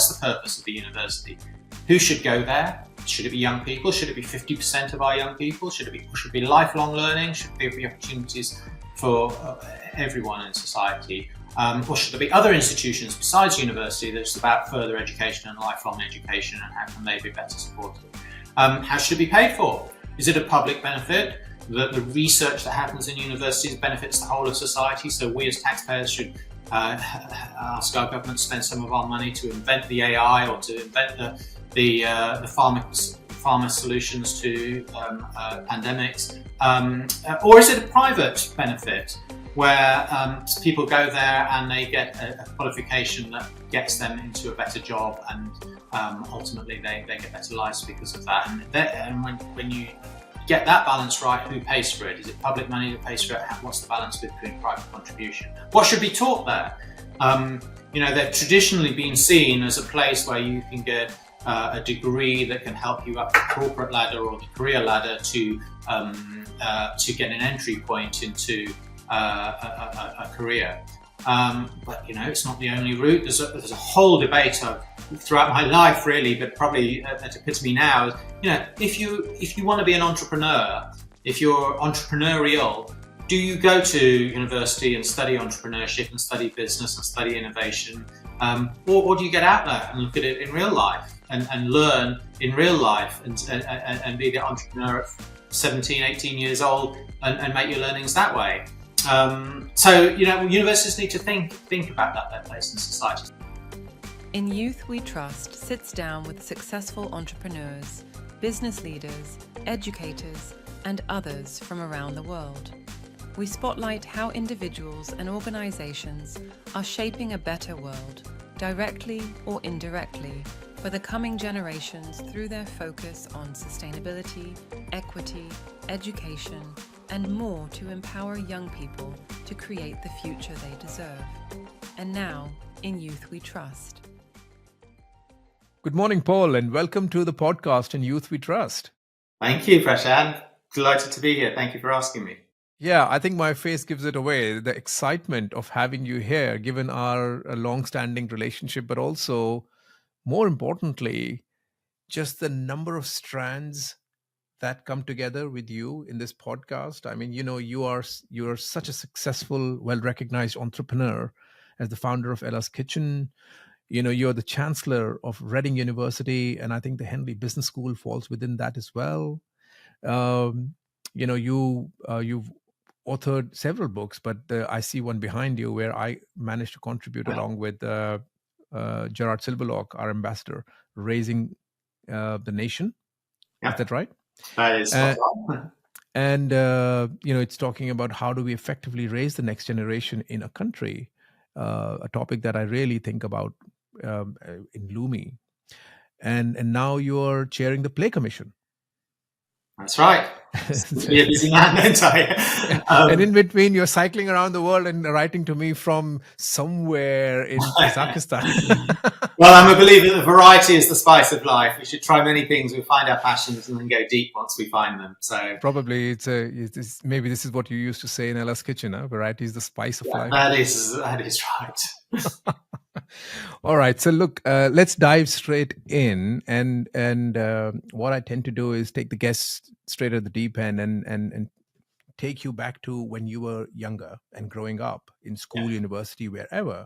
is the purpose of the university? Who should go there? Should it be young people? Should it be 50% of our young people? Should it be lifelong learning? Should there be opportunities for everyone in society? Or should there be other institutions besides university that's about further education and lifelong education, and how can they be better supported? How should it be paid for? Is it a public benefit? The research that happens in universities benefits the whole of society, so we as taxpayers should ask our government to spend some of our money to invent the AI or to invent the pharma solutions to pandemics, or is it a private benefit where people go there and they get a qualification that gets them into a better job, and ultimately they get better lives because of that? And when you get that balance right, who pays for it? Is it public money that pays for it? What's the balance between private contribution? What should be taught there? They've traditionally been seen as a place where you can get a degree that can help you up the corporate ladder or the career ladder to get an entry point into a career. But it's not the only route. There's a whole debate throughout my life, really, but probably at epitome now. If you want to be an entrepreneur, if you're entrepreneurial, do you go to university and study entrepreneurship and study business and study innovation, or do you get out there and look at it in real life and learn in real life and be the entrepreneur at 17, 18 years old and make your learnings that way? Universities need to think about their place in society. In Youth We Trust sits down with successful entrepreneurs, business leaders, educators, and others from around the world. We spotlight how individuals and organizations are shaping a better world, directly or indirectly, for the coming generations through their focus on sustainability, equity, education, and more to empower young people to create the future they deserve. And now, in Youth We Trust. Good morning, Paul, and welcome to the podcast in Youth We Trust. Thank you, Prashant. Delighted to be here. Thank you for asking me. Yeah, I think my face gives it away, the excitement of having you here, given our long-standing relationship, but also, more importantly, just the number of strands that come together with you in this podcast. I mean, you are such a successful, well-recognized entrepreneur as the founder of Ella's Kitchen. You're the Chancellor of Reading University, and I think the Henley Business School falls within that as well. You've authored several books, but I see one behind you where I managed to contribute along with Gerard Silverlock, our ambassador, Raising the Nation. Yeah. Is that right? That is spot on. And, it's talking about how do we effectively raise the next generation in a country, a topic that I really think about in Lumi. And now you're chairing the Play Commission. That's right. Be a busy man, don't I? And in between, you're cycling around the world and writing to me from somewhere in Kazakhstan. Well, I'm a believer that variety is the spice of life. We should try many things. We find our passions and then go deep once we find them. So probably maybe this is what you used to say in Ella's Kitchen. Huh? Variety is the spice of life. That is right. All right. So look, let's dive straight in. And what I tend to do is take the guests straight at the deep end and take you back to when you were younger and growing up in school, university, wherever.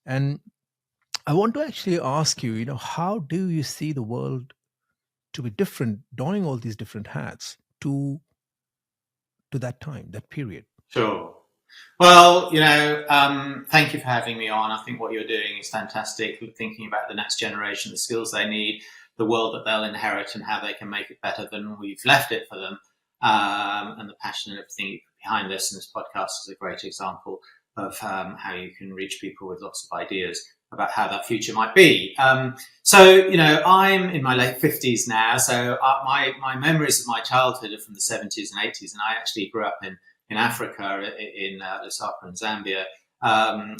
And I want to actually ask you, how do you see the world to be different, donning all these different hats to that time, that period? Sure. Well, thank you for having me on. I think what you're doing is fantastic. Thinking about the next generation, the skills they need, the world that they'll inherit, and how they can make it better than we've left it for them. And the passion and everything behind this. And this podcast is a great example of how you can reach people with lots of ideas about how that future might be. I'm in my late 50s now. So my memories of my childhood are from the 70s and 80s. And I actually grew up in Africa, in Lusaka and Zambia. And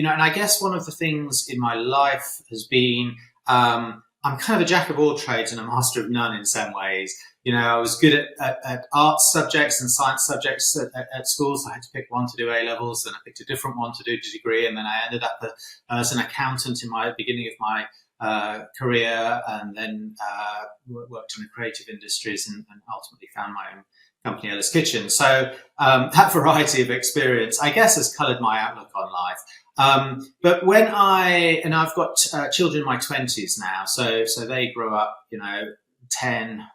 I guess one of the things in my life has been, I'm kind of a jack of all trades and a master of none in some ways. I was good at arts subjects and science subjects at school, so I had to pick one to do A-levels, then I picked a different one to do a degree, and then I ended up as an accountant in my beginning of my career, and then worked in the creative industries and ultimately found my own company, Ella's Kitchen. So that variety of experience, I guess, has coloured my outlook on life. But when I've got children in my 20s now, so they grew up, 10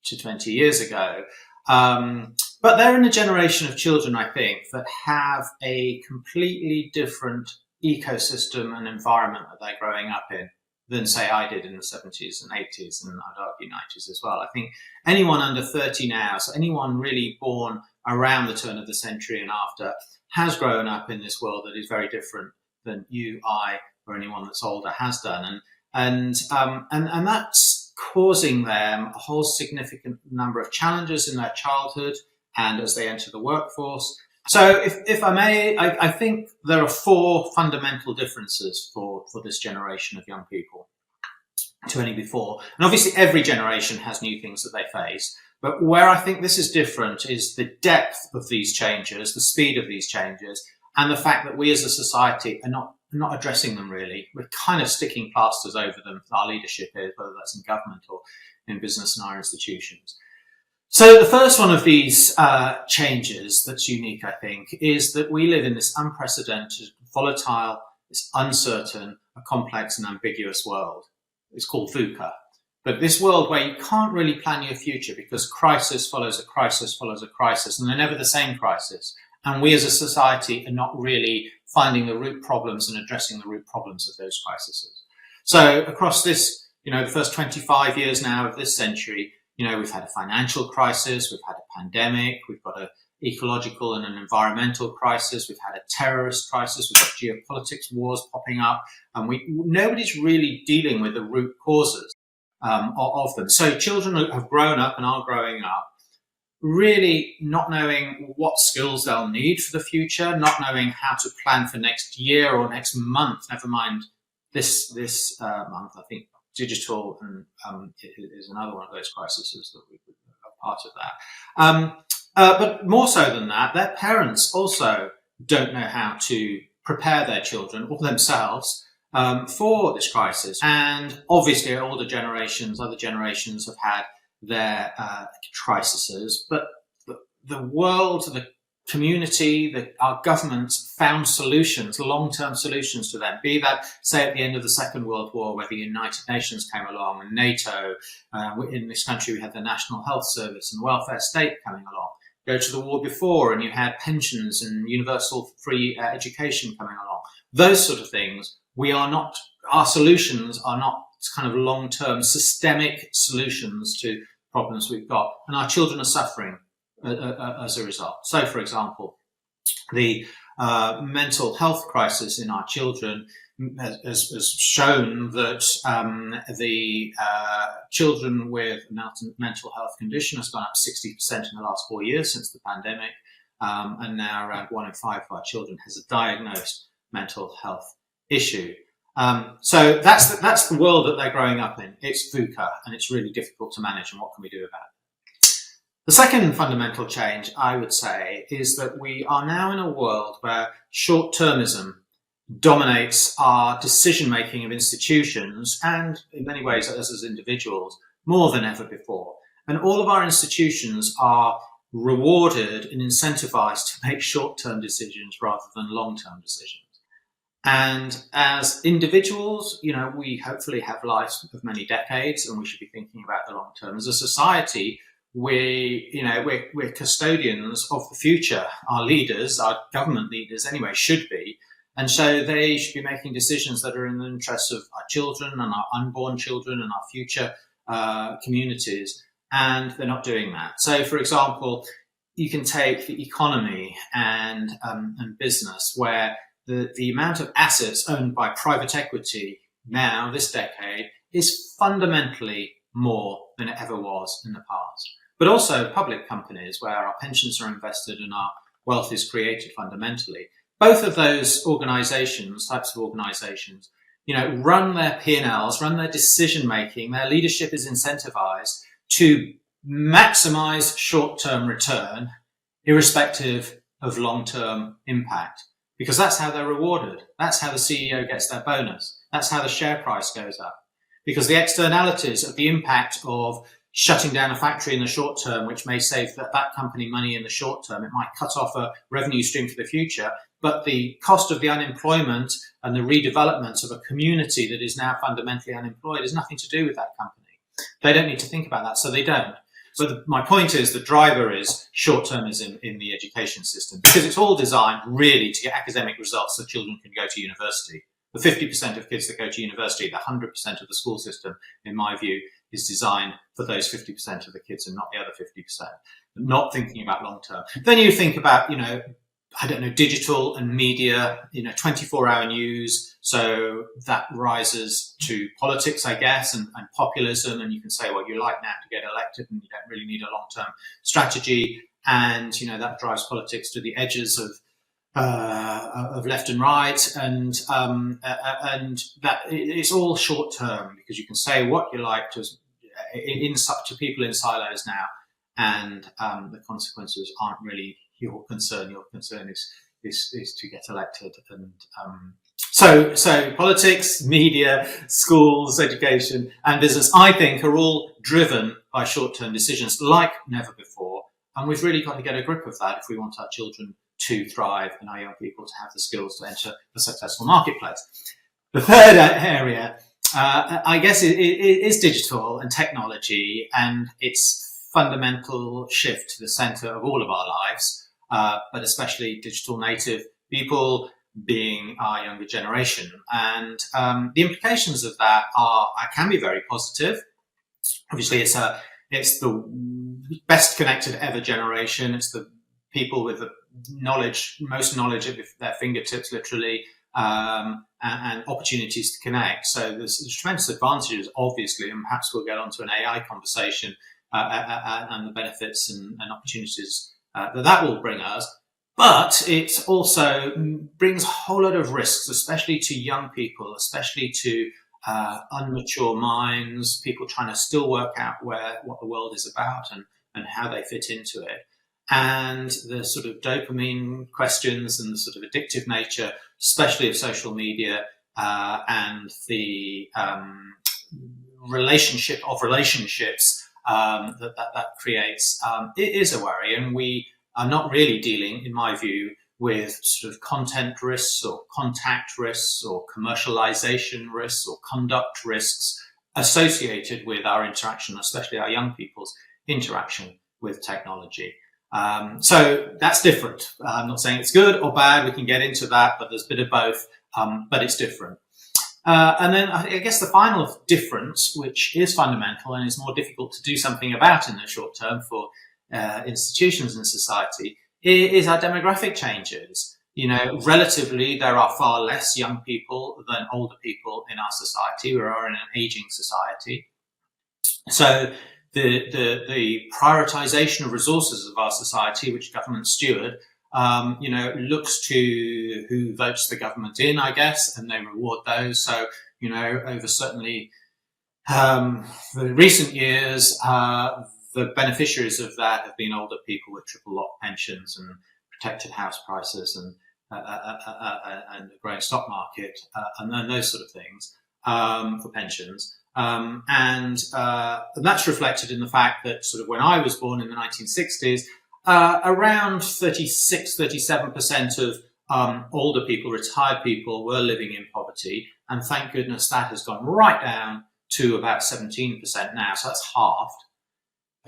to 20 years ago. But they're in a generation of children, I think, that have a completely different ecosystem and environment that they're growing up in than, say, I did in the 70s and 80s, and I'd argue 90s as well. I think anyone under 30 now, so anyone really born around the turn of the century and after, has grown up in this world that is very different than you, I, or anyone that's older has done. And that's causing them a whole significant number of challenges in their childhood and as they enter the workforce. So if I may, I think there are 4 fundamental differences for this generation of young people to any before. And obviously every generation has new things that they face. But where I think this is different is the depth of these changes, the speed of these changes, and the fact that we as a society are not addressing them really. We're kind of sticking plasters over them, our leadership is, whether that's in government or in business and our institutions. So the first one of these changes that's unique, I think, is that we live in this unprecedented, volatile, this uncertain, a complex and ambiguous world. It's called VUCA. But this world where you can't really plan your future because crisis follows a crisis follows a crisis, and they're never the same crisis. And we as a society are not really finding the root problems and addressing the root problems of those crises. So across this, the first 25 years now of this century, we've had a financial crisis, we've had a pandemic, we've got an ecological and an environmental crisis, we've had a terrorist crisis, we've got geopolitics wars popping up, and nobody's really dealing with the root causes of them. So children have grown up and are growing up really not knowing what skills they'll need for the future, not knowing how to plan for next year or next month, never mind this month. I think digital is another one of those crises that we are part of that. But more so than that, their parents also don't know how to prepare their children or themselves for this crisis. And obviously older generations, other generations have had their crises, but the world, the community, our governments found solutions, long-term solutions to them. Be that, say, at the end of the Second World War, where the United Nations came along and NATO. In this country, we had the National Health Service and welfare state coming along. Go to the war before, and you had pensions and universal free education coming along. Those sort of things. Our solutions are not kind of long-term systemic solutions to problems we've got, and our children are suffering as a result. So, for example, the mental health crisis in our children has shown that the children with mental health condition has gone up 60% in the last 4 years since the pandemic, and now around 1 in 5 of our children has a diagnosed mental health issue. So that's the world that they're growing up in. It's VUCA, and it's really difficult to manage. And what can we do about it? The second fundamental change, I would say, is that we are now in a world where short-termism dominates our decision-making of institutions, and in many ways us as individuals, more than ever before. And all of our institutions are rewarded and incentivized to make short-term decisions rather than long-term decisions. And as individuals, we hopefully have lives of many decades, and we should be thinking about the long term. As a society, we're custodians of the future. Our leaders, our government leaders anyway, should be. And so they should be making decisions that are in the interests of our children and our unborn children and our future communities. And they're not doing that. So, for example, you can take the economy and business, where the amount of assets owned by private equity now, this decade, is fundamentally more than it ever was in the past. But also public companies, where our pensions are invested and our wealth is created fundamentally. Both of those types of organizations, run their P&Ls, run their decision-making. Their leadership is incentivized to maximize short-term return, irrespective of long-term impact, because that's how they're rewarded. That's how the CEO gets their bonus. That's how the share price goes up. Because the externalities of the impact of shutting down a factory in the short term, which may save that company money in the short term, it might cut off a revenue stream for the future, but the cost of the unemployment and the redevelopment of a community that is now fundamentally unemployed has nothing to do with that company. They don't need to think about that, so they don't. But my point is the driver is short-termism in the education system, because it's all designed really to get academic results so children can go to university. The 50% of kids that go to university, the 100% of the school system, in my view, is designed for those 50% of the kids and not the other 50%. Not thinking about long-term. Then you think about, digital and media, 24-hour news. So that rises to politics, I guess, and populism. And you can say what you like now to get elected, and you don't really need a long-term strategy. And, that drives politics to the edges of left and right, and that it's all short term, because you can say what you like to people in silos now, and the consequences aren't really your concern. Your concern is to get elected, and so politics, media, schools, education, and business, I think, are all driven by short term decisions like never before, and we've really got to get a grip of that if we want our children to thrive and our young people to have the skills to enter a successful marketplace. The third area, I guess, is digital and technology, and its fundamental shift to the center of all of our lives, but especially digital native people being our younger generation. And the implications of that can be very positive. Obviously, it's the best connected ever generation. It's the people with the most knowledge at their fingertips, literally, and opportunities to connect. So there's tremendous advantages, obviously, and perhaps we'll get onto an AI conversation and the benefits and opportunities that will bring us. But it also brings a whole lot of risks, especially to young people, especially to unmature minds, people trying to still work out what the world is about and how they fit into it. And the sort of dopamine questions and the sort of addictive nature, especially of social media, and the relationships that creates, it is a worry. And we are not really dealing, in my view, with sort of content risks or contact risks or commercialization risks or conduct risks associated with our interaction, especially our young people's interaction with technology. So that's different. I'm not saying it's good or bad. We can get into that, but there's a bit of both, but it's different. And then I guess the final difference, which is fundamental and is more difficult to do something about in the short term for institutions in society, is our demographic changes. Relatively, there are far less young people than older people in our society. We are in an aging society. So the prioritization of resources of our society, which governments steward, looks to who votes the government in, I guess, and they reward those. So, over certainly the recent years, the beneficiaries of that have been older people with triple lock pensions and protected house prices and a growing stock market, and then those sort of things for pensions. And that's reflected in the fact that sort of when I was born in the 1960s, around 36-37% of older people, retired people, were living in poverty. And thank goodness that has gone right down to about 17% now. So that's halved.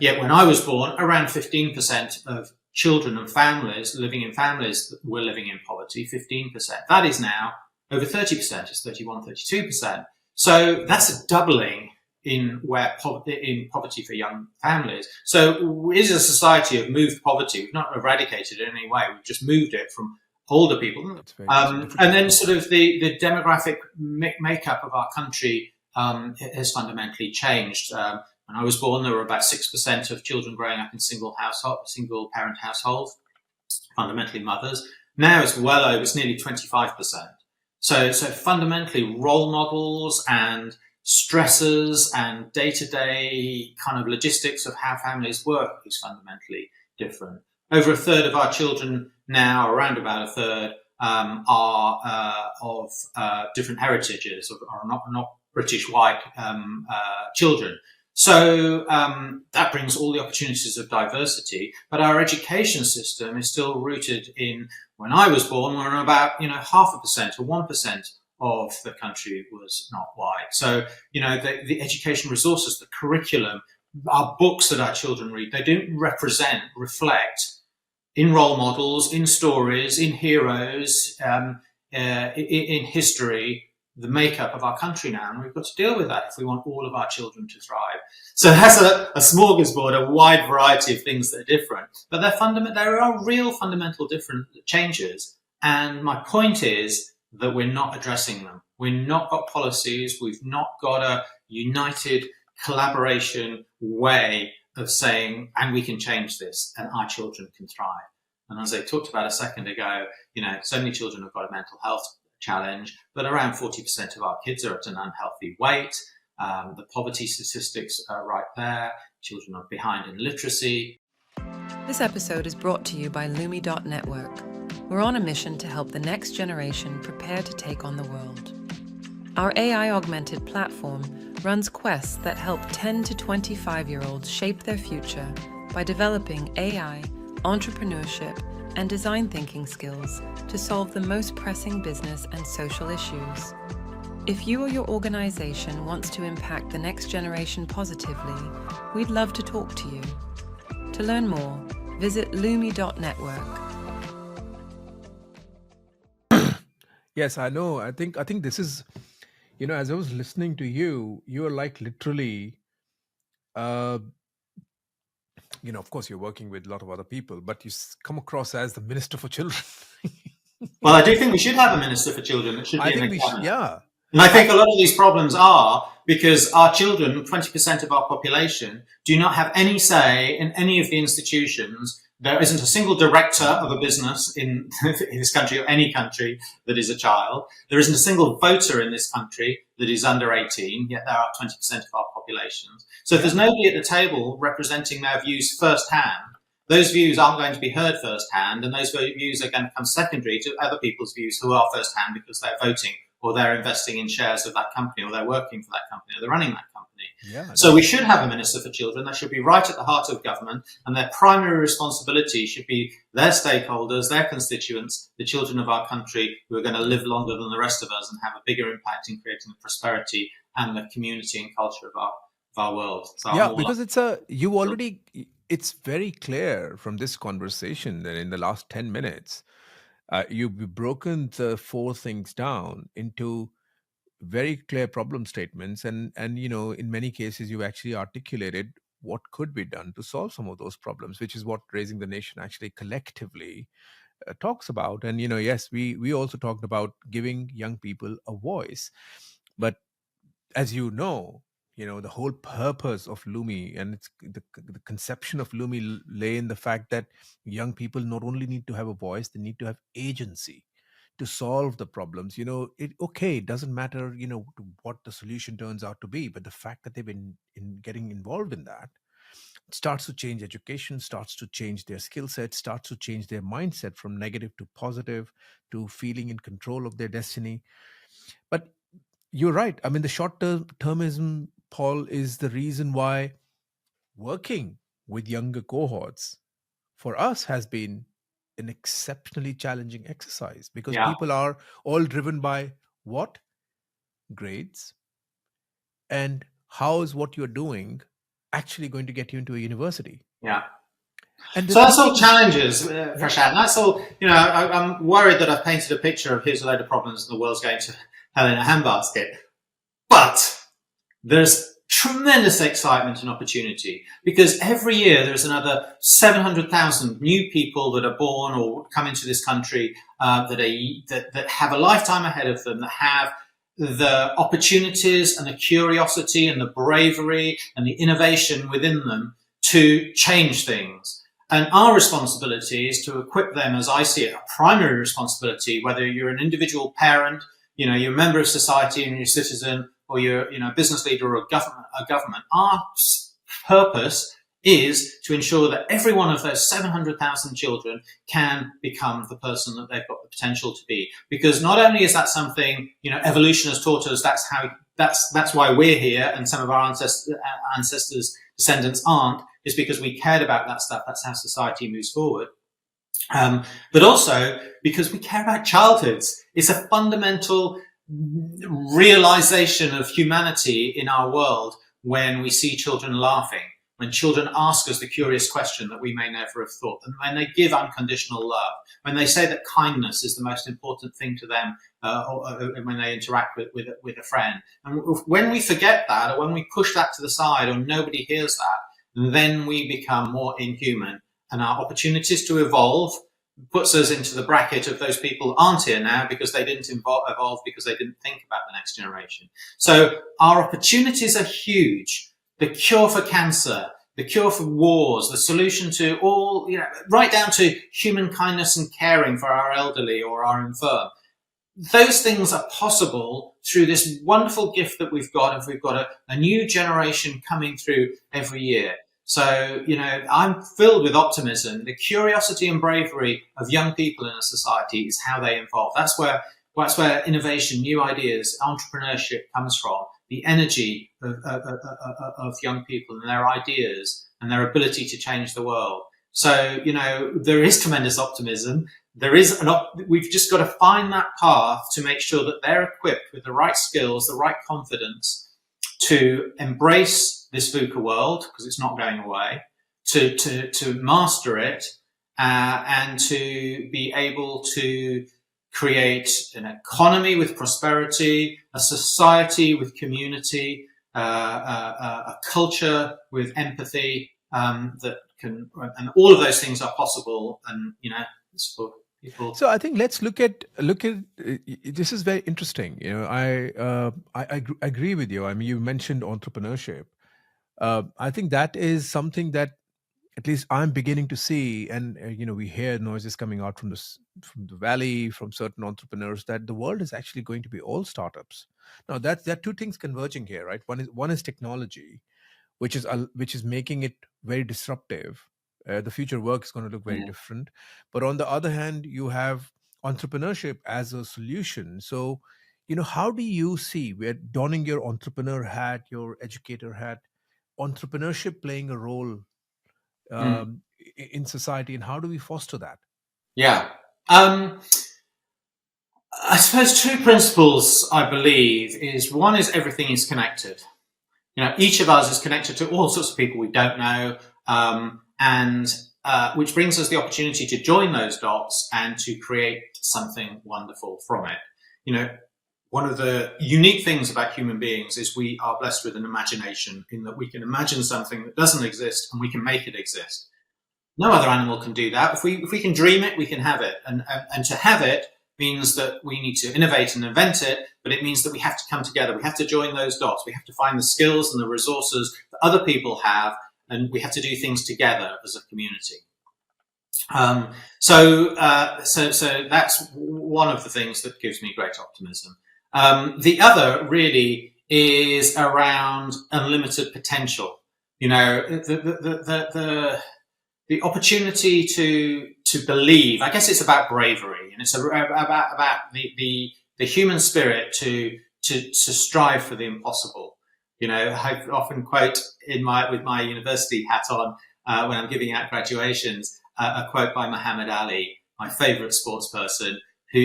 Yet when I was born, around 15% of children and families living in families that were living in poverty, 15%. That is now over 30%. It's 31-32%. So that's a doubling in poverty for young families. So it is a society of moved poverty. We've not eradicated it in any way. We've just moved it from older people. And then sort of the demographic makeup of our country has fundamentally changed. When I was born, there were about 6% of children growing up in single parent households, fundamentally mothers. Now it's nearly 25%. So fundamentally, role models and stresses and day-to-day kind of logistics of how families work is fundamentally different. Over a third of our children now, around about a third, are of different heritages, or are not British white children. So that brings all the opportunities of diversity, but our education system is still rooted in, when I was born, we're about 0.5% or 1% of the country was not white. So the education resources, the curriculum, our books that our children read, they don't reflect in role models, in stories, in heroes, in history, the makeup of our country now, and we've got to deal with that if we want all of our children to thrive. So that's a smorgasbord, a wide variety of things that are different, but there are real fundamental different changes. And my point is that we're not addressing them. We've not got policies. We've not got a united collaboration way of saying, and we can change this, and our children can thrive. And as I talked about a second ago, so many children have got a mental health challenge, but around 40% of our kids are at an unhealthy weight. The poverty statistics are right there. Children are behind in literacy. This episode is brought to you by Lumi.network. We're on a mission to help the next generation prepare to take on the world. Our AI-augmented platform runs quests that help 10 to 25-year-olds shape their future by developing AI, entrepreneurship, and design thinking skills to solve the most pressing business and social issues. If you or your organization wants to impact the next generation positively, we'd love to talk to you. To learn more, visit Lumi.network. Yes, I know. I think this is, as I was listening to you, you are like literally, of course, you're working with a lot of other people, but you come across as the Minister for Children. Well, I do think we should have a Minister for Children. It should be in the cabinet. Yeah. And I think a lot of these problems are because our children, 20% of our population, do not have any say in any of the institutions. There isn't a single director of a business in this country or any country that is a child. There isn't a single voter in this country that is under 18, yet there are 20% of our population. So if there's nobody at the table representing their views firsthand, those views aren't going to be heard firsthand, and those views are going to come secondary to other people's views who are firsthand because they're voting or they're investing in shares of that company or they're working for that company or they're running that company. Yeah, so we should have a Minister for Children. That should be right at the heart of government, and their primary responsibility should be their stakeholders, their constituents, the children of our country who are going to live longer than the rest of us and have a bigger impact in creating the prosperity and the community and culture of our world. So because it's very clear from this conversation that in the last 10 minutes, you've broken the four things down into very clear problem statements, and in many cases you actually articulated what could be done to solve some of those problems, which is what Raising the Nation actually collectively talks about. And yes, we also talked about giving young people a voice, but as the whole purpose of Lumi and it's the conception of Lumi lay in the fact that young people not only need to have a voice, they need to have agency to solve the problems. It doesn't matter, what the solution turns out to be, but the fact that they've been getting involved in that starts to change education, starts to change their skill set, starts to change their mindset from negative to positive, to feeling in control of their destiny. But you're right. I mean, the short-termism, Paul, is the reason why working with younger cohorts for us has been an exceptionally challenging exercise, because people are all driven by what? Grades. And how is what you're doing actually going to get you into a university? Yeah. And so that's all challenges, Prashad. That's all, I'm worried that I've painted a picture of here's a load of problems and the world's going to hell in a handbasket. But there's tremendous excitement and opportunity, because every year there's another 700,000 new people that are born or come into this country that have a lifetime ahead of them, that have the opportunities and the curiosity and the bravery and the innovation within them to change things. And our responsibility is to equip them, as I see it, a primary responsibility, whether you're an individual parent, you're a member of society and you're a citizen, or you're a business leader or a government, our purpose is to ensure that every one of those 700,000 children can become the person that they've got the potential to be. Because not only is that something, evolution has taught us, that's why we're here, and some of our ancestors' descendants aren't, is because we cared about that stuff. That's how society moves forward. But also because we care about childhoods. It's a fundamental realization of humanity in our world when we see children laughing, when children ask us the curious question that we may never have thought, and when they give unconditional love, when they say that kindness is the most important thing to them, or when they interact with a friend. And when we forget that, or when we push that to the side, or nobody hears that, then we become more inhuman, and our opportunities to evolve puts us into the bracket of those people aren't here now because they didn't evolve, because they didn't think about the next generation. So our opportunities are huge. The cure for cancer, the cure for wars, the solution to all, right down to human kindness and caring for our elderly or our infirm. Those things are possible through this wonderful gift that we've got, if we've got a new generation coming through every year. So, I'm filled with optimism. The curiosity and bravery of young people in a society is how they evolve. That's where innovation, new ideas, entrepreneurship comes from. The energy of young people and their ideas and their ability to change the world. So, there is tremendous optimism. We've just got to find that path to make sure that they're equipped with the right skills, the right confidence to embrace this VUCA world, because it's not going away, to master it, and to be able to create an economy with prosperity, a society with community, a culture with empathy, that can, and all of those things are possible. And it's for people. So I think let's look at this is very interesting. I agree with you. I mean, you mentioned entrepreneurship. I think that is something that at least I'm beginning to see, and we hear noises coming out from the valley, from certain entrepreneurs, that the world is actually going to be all startups. Now there are two things converging here, right? One is technology, which is making it very disruptive. The future work is going to look very different. But on the other hand, you have entrepreneurship as a solution. So, how do you see, we're donning your entrepreneur hat, your educator hat, entrepreneurship playing a role in society, and how do we foster that? Yeah. I suppose two principles, I believe, is one is everything is connected. Each of us is connected to all sorts of people we don't know, and which brings us the opportunity to join those dots and to create something wonderful from it. One of the unique things about human beings is we are blessed with an imagination, in that we can imagine something that doesn't exist and we can make it exist. No other animal can do that. If we can dream it, we can have it. And to have it means that we need to innovate and invent it, but it means that we have to come together. We have to join those dots. We have to find the skills and the resources that other people have, and we have to do things together as a community. So that's one of the things that gives me great optimism. The other really is around unlimited potential. The opportunity to believe. I guess it's about bravery, and it's about the human spirit to strive for the impossible. I often quote with my university hat on when I'm giving out graduations, a quote by Muhammad Ali, my favourite sports person, who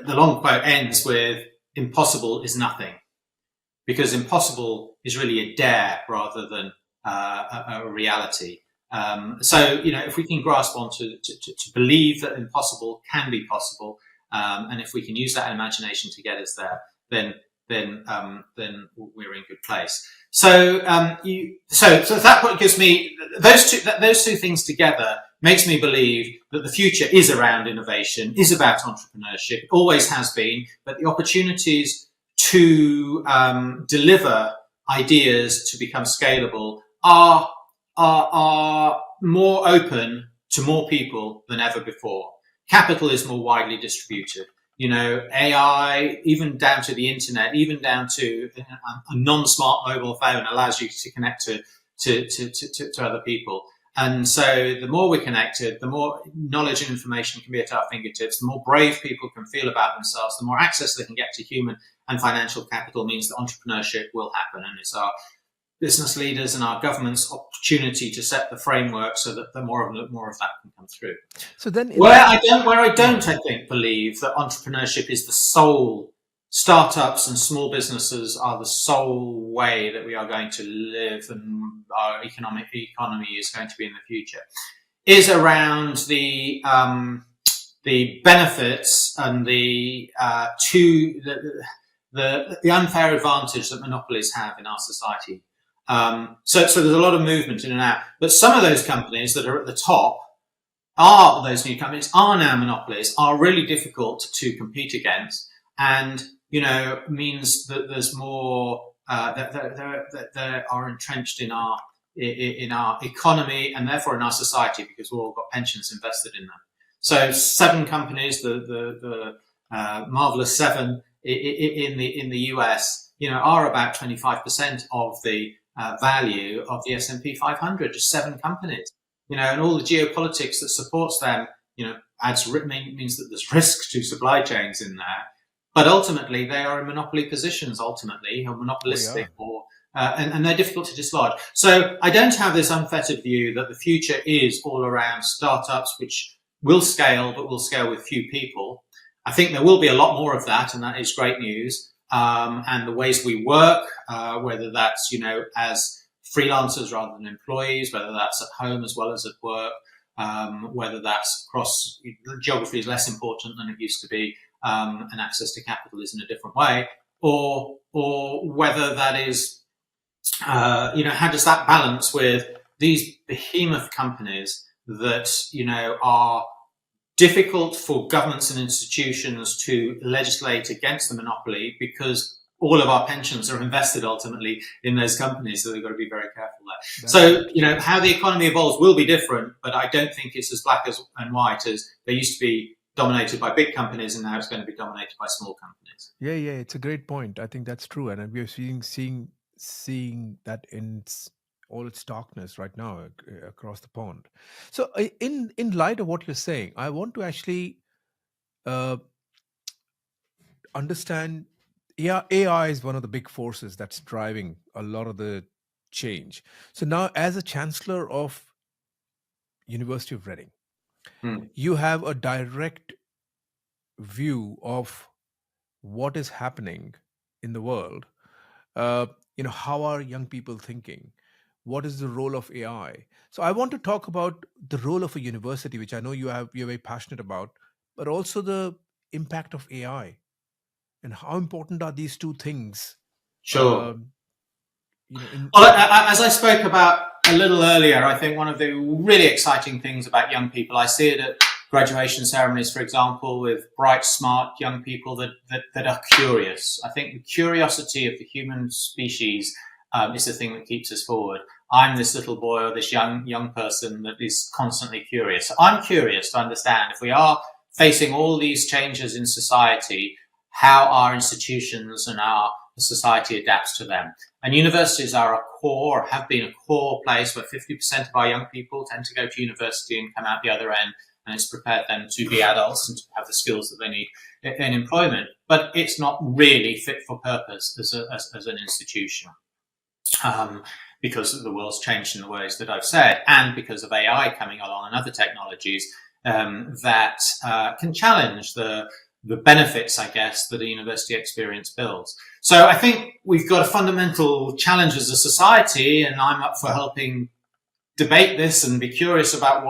the long quote ends with, "Impossible is nothing," because impossible is really a dare rather than a reality. So if we can grasp on to believe that impossible can be possible, and if we can use that imagination to get us there, then we're in a good place. So that what gives me those two things together makes me believe that the future is around innovation, is about entrepreneurship. It always has been, but the opportunities to deliver ideas to become scalable are more open to more people than ever before. Capital is more widely distributed. AI, even down to the internet, even down to a non-smart mobile phone allows you to connect to other people. And so the more we're connected, the more knowledge and information can be at our fingertips, the more brave people can feel about themselves, the more access they can get to human and financial capital means that entrepreneurship will happen. And it's our business leaders and our government's opportunity to set the framework so that the more of that can come through. So then, I think, believe that entrepreneurship is the sole, startups and small businesses are the sole way that we are going to live and our economy is going to be in the future, is around the benefits and the unfair advantage that monopolies have in our society. So there's a lot of movement in and out, but some of those companies that are at the top those new companies are now monopolies, are really difficult to compete against, and means that there's more that they are entrenched in our economy and therefore in our society because we've all got pensions invested in them. So 7 companies, the marvelous 7 in the US, are about 25% of the value of the S&P 500. Just 7 companies. And all the geopolitics that supports them, means that there's risk to supply chains in there. But ultimately, they are in monopoly positions, or monopolistic, and they're difficult to dislodge. So I don't have this unfettered view that the future is all around startups, which will scale, but will scale with few people. I think there will be a lot more of that, and that is great news. And the ways we work, whether that's, as freelancers rather than employees, whether that's at home as well as at work, whether that's across geography is less important than it used to be, and access to capital is in a different way, or whether that is, how does that balance with these behemoth companies that, are difficult for governments and institutions to legislate against the monopoly because all of our pensions are invested ultimately in those companies, so they've got to be very careful there. So, how the economy evolves will be different, but I don't think it's as black and white as they used to be dominated by big companies, and now it's going to be dominated by small companies. Yeah, it's a great point. I think that's true, and we're seeing that in all its darkness right now across the pond. So, in light of what you're saying, I want to actually understand. Yeah, AI is one of the big forces that's driving a lot of the change. So now, as a chancellor of University of Reading, you have a direct view of what is happening in the world. How are young people thinking? What is the role of AI? So I want to talk about the role of a university, which I know you're very passionate about, but also the impact of AI. And how important are these two things? Sure. As I spoke about a little earlier, I think one of the really exciting things about young people, I see it at graduation ceremonies, for example, with bright, smart young people that are curious. I think the curiosity of the human species is the thing that keeps us forward. I'm this little boy or this young person that is constantly curious. I'm curious to understand if we are facing all these changes in society, how our institutions and our society adapts to them. And universities are have been a core place where 50% of our young people tend to go to university and come out the other end, and it's prepared them to be adults and to have the skills that they need in employment. But it's not really fit for purpose as an institution. Because the world's changed in the ways that I've said, and because of AI coming along and other technologies that can challenge the benefits, I guess, that a university experience builds. So I think we've got a fundamental challenge as a society, and I'm up for helping debate this and be curious about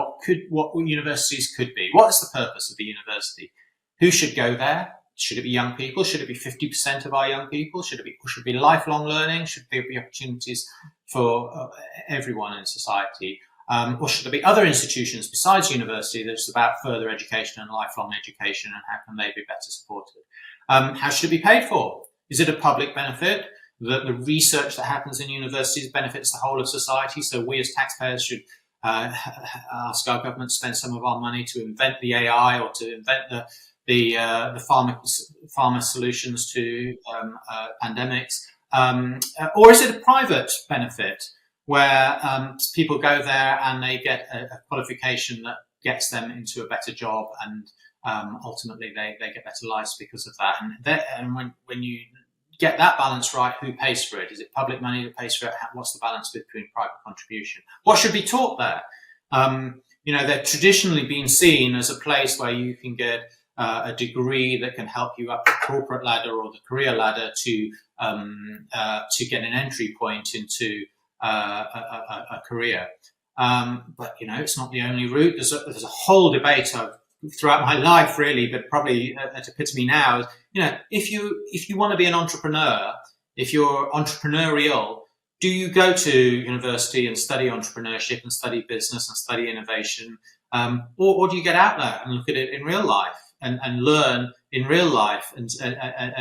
what universities could be. What is the purpose of the university? Who should go there? Should it be young people? Should it be 50% of our young people? Should it be lifelong learning? Should there be opportunities for everyone in society? Or should there be other institutions besides university that's about further education and lifelong education, and how can they be better supported? How should it be paid for? Is it a public benefit? That the research that happens in universities benefits the whole of society, so we as taxpayers should ask our government to spend some of our money to invent the AI or to invent pharma solutions to pandemics, or is it a private benefit where people go there and they get a qualification that gets them into a better job, and ultimately they get better lives because of that? And when you get that balance right, who pays for it? Is it public money that pays for it? What's the balance between private contribution? What should be taught there? They've traditionally been seen as a place where you can get a degree that can help you up the corporate ladder or the career ladder to get an entry point into a career. But it's not the only route. There's a whole debate throughout my life, really, but probably at epitome now. If you want to be an entrepreneur, if you're entrepreneurial, do you go to university and study entrepreneurship and study business and study innovation, or do you get out there and look at it in real life and learn in real life and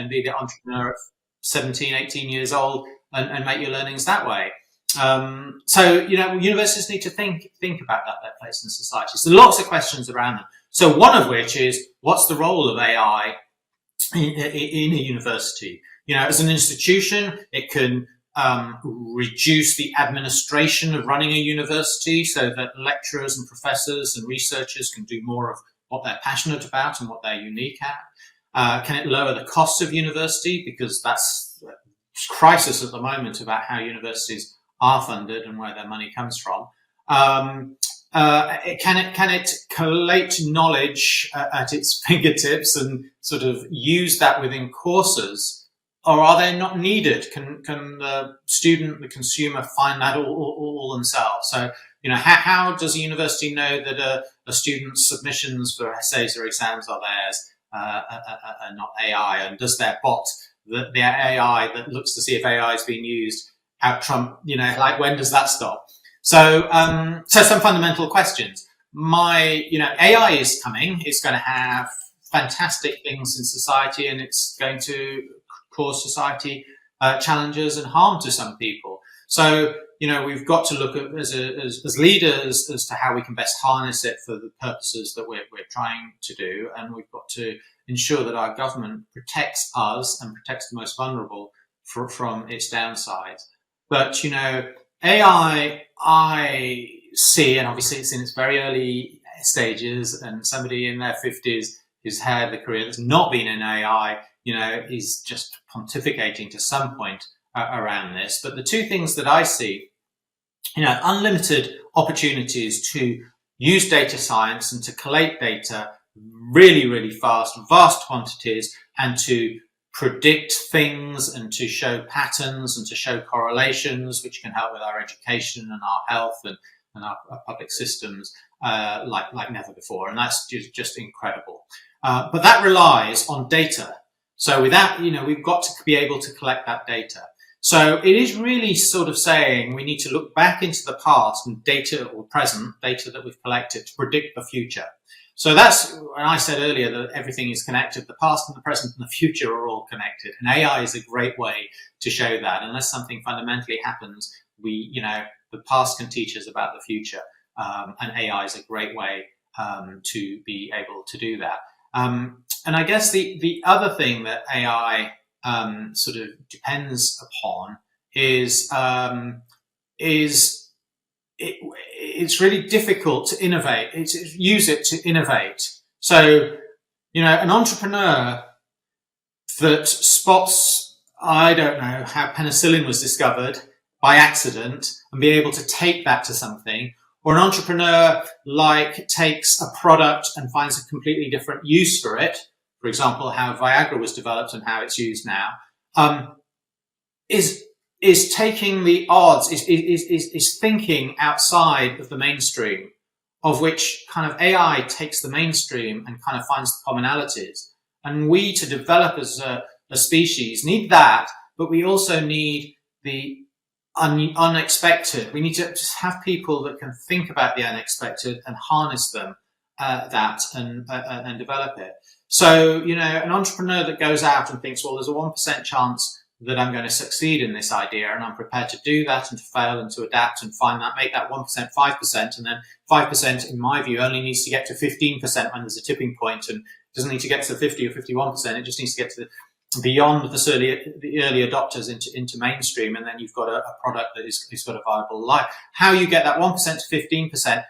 be the entrepreneur at 17, 18 years old and make your learnings that way? Universities need to think about their place in society. So lots of questions around them. So one of which is, what's the role of AI in a university? As an institution, it can reduce the administration of running a university so that lecturers and professors and researchers can do more of what they're passionate about and what they're unique at. Can it lower the costs of university? Because that's a crisis at the moment about how universities are funded and where their money comes from. Can it collate knowledge at its fingertips and sort of use that within courses, or are they not needed? Can the student, the consumer, find that all themselves? So, how does a university know that a student's submissions for essays or exams are theirs, and not AI? And does their bot, the AI that looks to see if AI is being used, out trump? When does that stop? So some fundamental questions. AI is coming. It's going to have fantastic things in society, and it's going to cause society challenges and harm to some people. So, we've got to look at as leaders as to how we can best harness it for the purposes that we're trying to do, and we've got to ensure that our government protects us and protects the most vulnerable from its downsides. But AI, I see, and obviously it's in its very early stages, and somebody in their 50s who's had a career that's not been in AI, is just pontificating to some point around this. But the two things that I see, unlimited opportunities to use data science and to collate data really, really fast, vast quantities, and to predict things and to show patterns and to show correlations, which can help with our education and our health and our public systems like never before. And that's just incredible. But that relies on data. So without, we've got to be able to collect that data. So it is really sort of saying we need to look back into the past and data or present data that we've collected to predict the future. So that's when I said earlier that everything is connected. The past and the present and the future are all connected. And AI is a great way to show that. Unless something fundamentally happens, the past can teach us about the future. And AI is a great way to be able to do that. And I guess the other thing that AI sort of depends upon is it's really difficult to innovate. Use it to innovate. So, an entrepreneur that spots, I don't know, how penicillin was discovered by accident and be able to take that to something, or an entrepreneur takes a product and finds a completely different use for it. For example, how Viagra was developed and how it's used now, is taking the odds, is thinking outside of the mainstream, of which kind of AI takes the mainstream and kind of finds the commonalities. And we, to develop as a species, need that, but we also need the unexpected. We need to just have people that can think about the unexpected and harness them, that and develop it. So, an entrepreneur that goes out and thinks, well, there's a 1% chance that I'm going to succeed in this idea, and I'm prepared to do that and to fail and to adapt and make that 1% 5%, and then 5%, in my view, only needs to get to 15% when there's a tipping point, and doesn't need to get to 50 or 51%. It just needs to get to beyond the early adopters into mainstream, and then you've got a product that is got a viable life. How you get that 1% to 15%,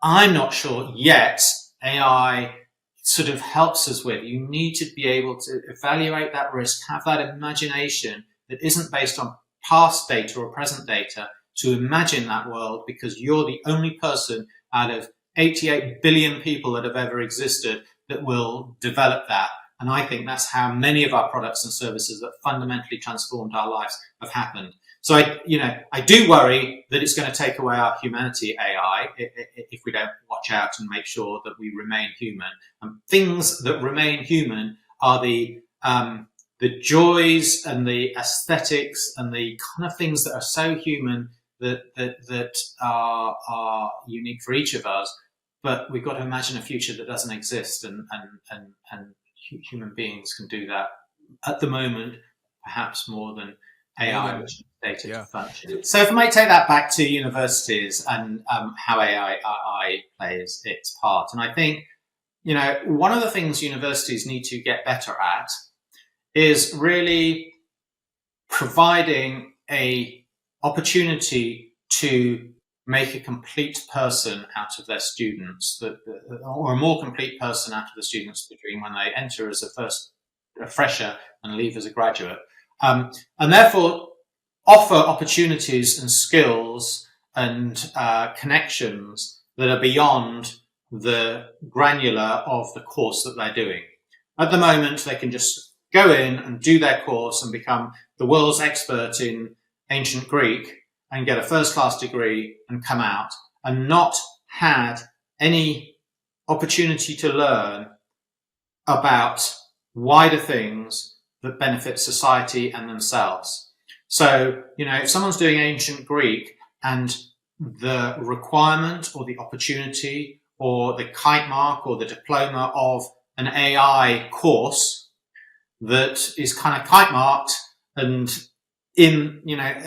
I'm not sure yet. AI sort of helps us with. You need to be able to evaluate that risk, have that imagination that isn't based on past data or present data, to imagine that world, because you're the only person out of 88 billion people that have ever existed that will develop that. And I think that's how many of our products and services that fundamentally transformed our lives have happened. So I do worry that it's going to take away our humanity, AI, if we don't watch out and make sure that we remain human. And things that remain human are the joys and the aesthetics and the kind of things that are so human that are unique for each of us. But we've got to imagine a future that doesn't exist, and human beings can do that at the moment, perhaps more than AI, which is data to function. So if I might take that back to universities and how AI plays its part. And I think, one of the things universities need to get better at is really providing a opportunity to make a complete person out of their students, or a more complete person out of the students between when they enter as a fresher and leave as a graduate. And therefore offer opportunities and skills and connections that are beyond the granular of the course that they're doing. At the moment, they can just go in and do their course and become the world's expert in ancient Greek and get a first-class degree and come out, and not had any opportunity to learn about wider things that benefit society and themselves. So, if someone's doing ancient Greek and the requirement or the opportunity or the kite mark or the diploma of an AI course that is kind of kite marked and in,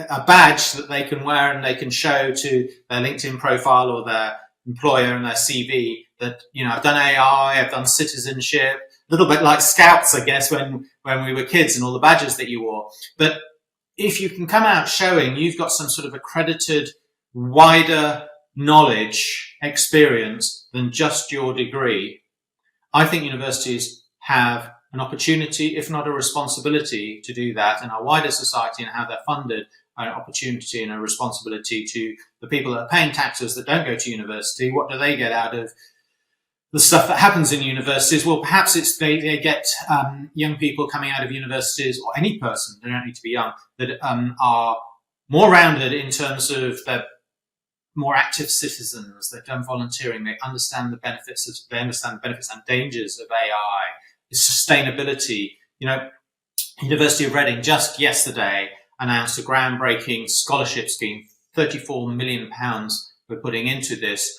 a badge that they can wear and they can show to their LinkedIn profile or their employer and their CV that, I've done AI, I've done citizenship, a little bit like Scouts, I guess, when we were kids and all the badges that you wore. But if you can come out showing you've got some sort of accredited, wider knowledge, experience than just your degree, I think universities have an opportunity, if not a responsibility, to do that in our wider society, and how they're funded, an opportunity and a responsibility to the people that are paying taxes that don't go to university. What do they get out of the stuff that happens in universities? Well, perhaps it's they get young people coming out of universities, or any person, they don't need to be young, that are more rounded in terms of they're more active citizens, they've done volunteering, they understand the benefits and dangers of AI, sustainability. University of Reading just yesterday announced a groundbreaking scholarship scheme, £34 million we're putting into this,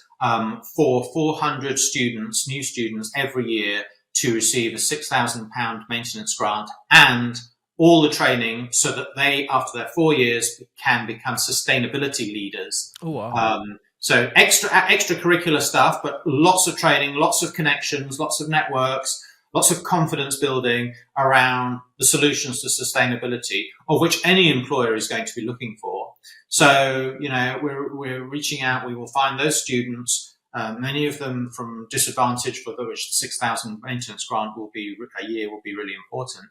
for 400 students, new students every year, to receive a £6,000 maintenance grant and all the training so that they, after their 4 years, can become sustainability leaders. Oh, wow. So extracurricular stuff, but lots of training, lots of connections, lots of networks, lots of confidence building around the solutions to sustainability, of which any employer is going to be looking for. So, we're reaching out. We will find those students, many of them from disadvantaged, for which the 6,000 maintenance grant will be really important.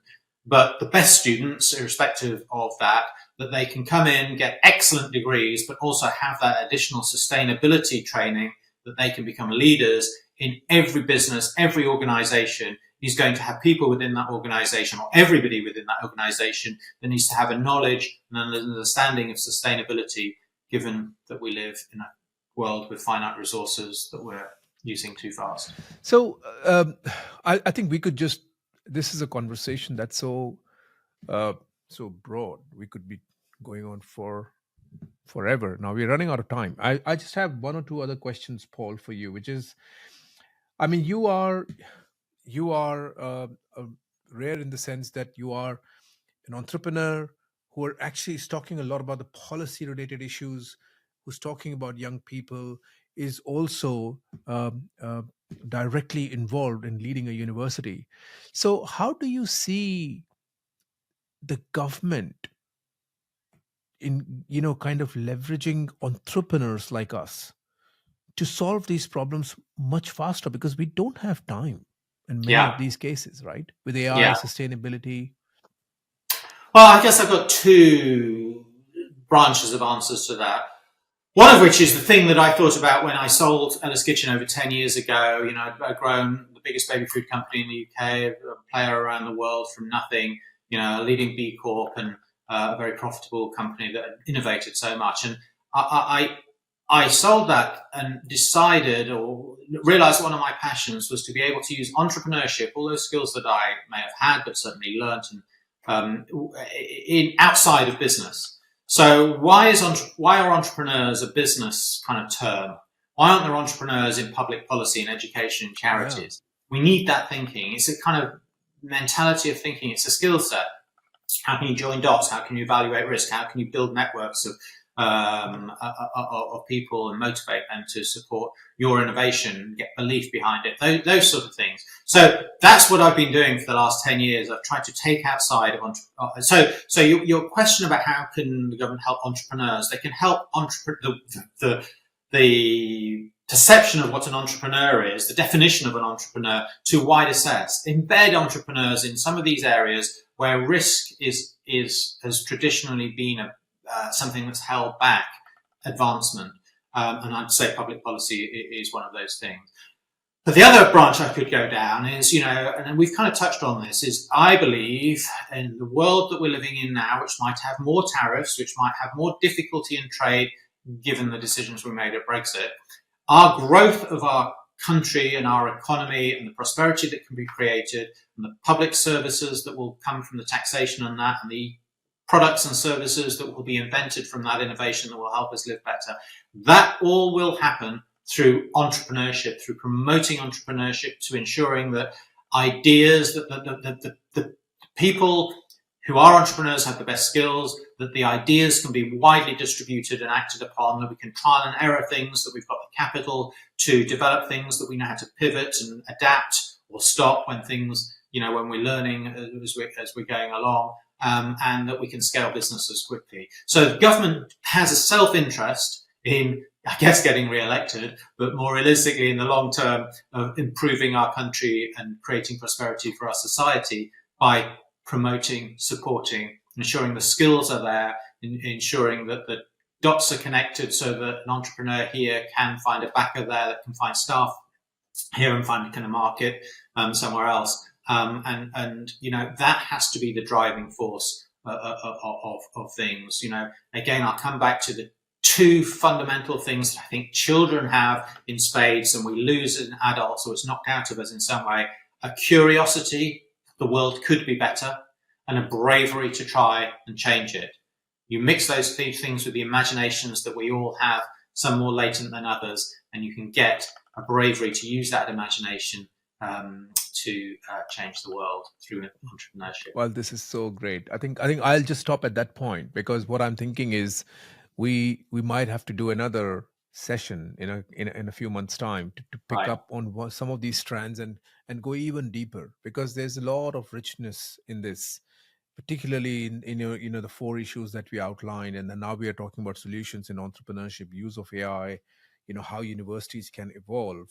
But the best students, irrespective of that they can come in, get excellent degrees, but also have that additional sustainability training, that they can become leaders in every business, every organization. He's going to have people within that organization, or everybody within that organization, that needs to have a knowledge and an understanding of sustainability, given that we live in a world with finite resources that we're using too fast. So I think we could just, this is a conversation that's so broad. We could be going on for forever. Now we're running out of time. I just have one or two other questions, Paul, for you, which is, I mean, you are rare in the sense that you are an entrepreneur who are actually is talking a lot about the policy related issues, who's talking about young people, is also directly involved in leading a university. So, how do you see the government in, kind of leveraging entrepreneurs like us to solve these problems much faster? Because we don't have time in many of Yeah, these cases, right? With AI, yeah. sustainability. Well, I guess I've got two branches of answers to that. One of which is the thing that I thought about when I sold Ella's Kitchen over 10 years ago. I'd grown the biggest baby food company in the UK, a player around the world from nothing, a leading B Corp and a very profitable company that innovated so much. And I sold that and decided or realized one of my passions was to be able to use entrepreneurship, all those skills that I may have had, but certainly learnt in outside of business. So why are entrepreneurs a business kind of term? Why aren't there entrepreneurs in public policy and education and Yeah. charities? We need that thinking. It's a kind of mentality of thinking. It's a skill set. How can you join dots? How can you evaluate risk? How can you build networks of people and motivate them to support your innovation, get belief behind it, those sort of things. So that's what I've been doing for the last 10 years. I've tried to take outside of so your question about how can the government help entrepreneurs? They can help the perception of what an entrepreneur is, the definition of an entrepreneur, to wide assess, embed entrepreneurs in some of these areas where risk has traditionally been something that's held back advancement. And I'd say public policy is one of those things. But the other branch I could go down is, and we've kind of touched on this, is I believe in the world that we're living in now, which might have more tariffs, which might have more difficulty in trade, given the decisions we made at Brexit, our growth of our country and our economy and the prosperity that can be created and the public services that will come from the taxation on that and the products and services that will be invented from that innovation that will help us live better. That all will happen through entrepreneurship, through promoting entrepreneurship, to ensuring that ideas, that the people who are entrepreneurs have the best skills, that the ideas can be widely distributed and acted upon, that we can trial and error things, that we've got the capital to develop things, that we know how to pivot and adapt or stop when things, when we're learning as we're going along. And that we can scale businesses quickly. So the government has a self-interest in, I guess, getting re-elected, but more realistically in the long term of improving our country and creating prosperity for our society by promoting, supporting, ensuring the skills are there, ensuring that the dots are connected so that an entrepreneur here can find a backer there, that can find staff here and find a kind of market somewhere else. And that has to be the driving force of things. Again, I'll come back to the two fundamental things that I think children have in spades and we lose in adults, or it's knocked out of us in some way: a curiosity, the world could be better, and a bravery to try and change it. You mix those two things with the imaginations that we all have, some more latent than others, and you can get a bravery to use that imagination to change the world through entrepreneurship. Well, this is so great. I think I'll just stop at that point, because what I'm thinking is we might have to do another session in a few months' time to pick Right. up on some of these strands and go even deeper, because there's a lot of richness in this, particularly in the four issues that we outlined, and then now we are talking about solutions in entrepreneurship, use of AI, how universities can evolve.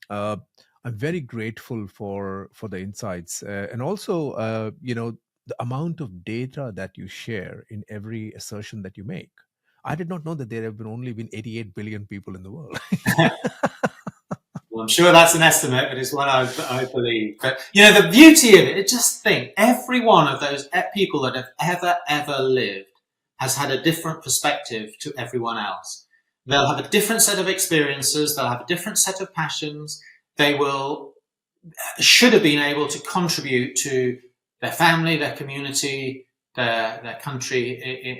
uh, I'm very grateful for the insights, and also the amount of data that you share in every assertion that you make. I did not know that there have only been 88 billion people in the world. Well, I'm sure that's an estimate, but it's one I believe. But the beauty of it, just think, every one of those people that have ever lived has had a different perspective to everyone else. They'll have a different set of experiences. They'll have a different set of passions. They should have been able to contribute to their family, their community, their country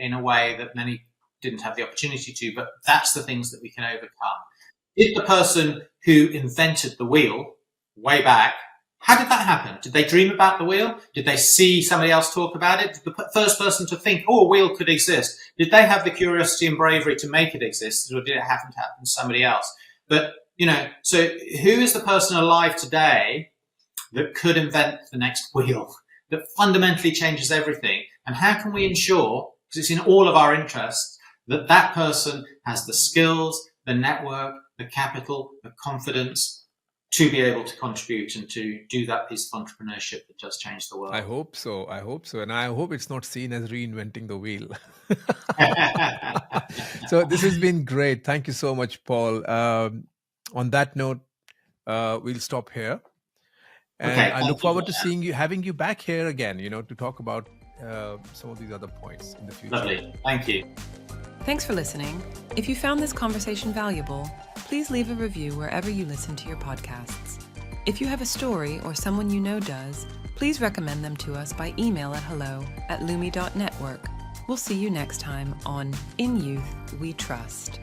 in a way that many didn't have the opportunity to. But that's the things that we can overcome. Did the person who invented the wheel way back, how did that happen? Did they dream about the wheel? Did they see somebody else talk about it? Did the first person to think, a wheel could exist, did they have the curiosity and bravery to make it exist, or did it happen to somebody else? But So who is the person alive today that could invent the next wheel that fundamentally changes everything? And how can we ensure, because it's in all of our interests, that that person has the skills, the network, the capital, the confidence to be able to contribute and to do that piece of entrepreneurship that does change the world? I hope so. And I hope it's not seen as reinventing the wheel. So this has been great. Thank you so much, Paul. On that note, we'll stop here. And Okay, I look forward to having you back here again, to talk about some of these other points in the future. Lovely. Thank you. Thanks for listening. If you found this conversation valuable, please leave a review wherever you listen to your podcasts. If you have a story or someone you know does, please recommend them to us by email at hello@lumi.network. We'll see you next time on In Youth We Trust.